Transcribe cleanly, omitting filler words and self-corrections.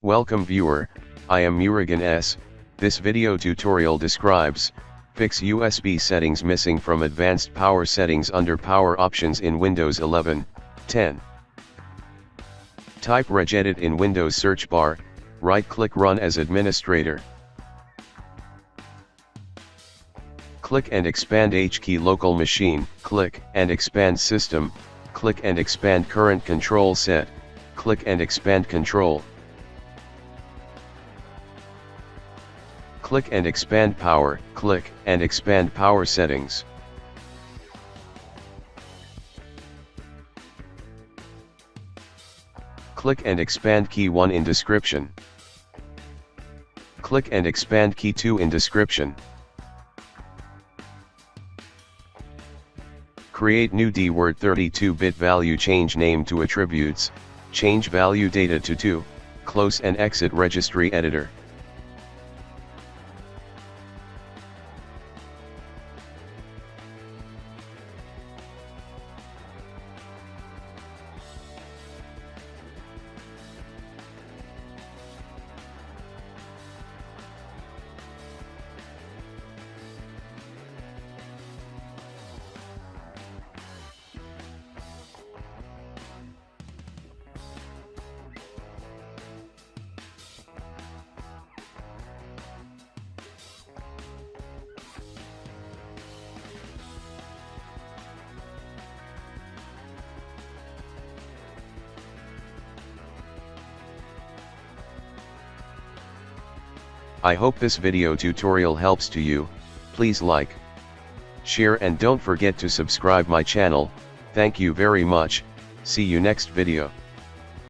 Welcome viewer, I am Murugan S. This video tutorial describes, fix USB settings missing from advanced power settings under power options in Windows 11, 10. Type regedit in Windows search bar, right-click Run as administrator. Click and expand H-key local machine, click and expand system, click and expand current control set, click and expand control. Click and expand power, click and expand power settings. Click and expand key 1 in description. Click and expand key 2 in description. Create new Dword 32-bit value, change name to attributes, change value data to 2, close and exit registry editor. I hope this video tutorial helps to you. Please like, share and don't forget to subscribe my channel. Thank you very much. See you next video.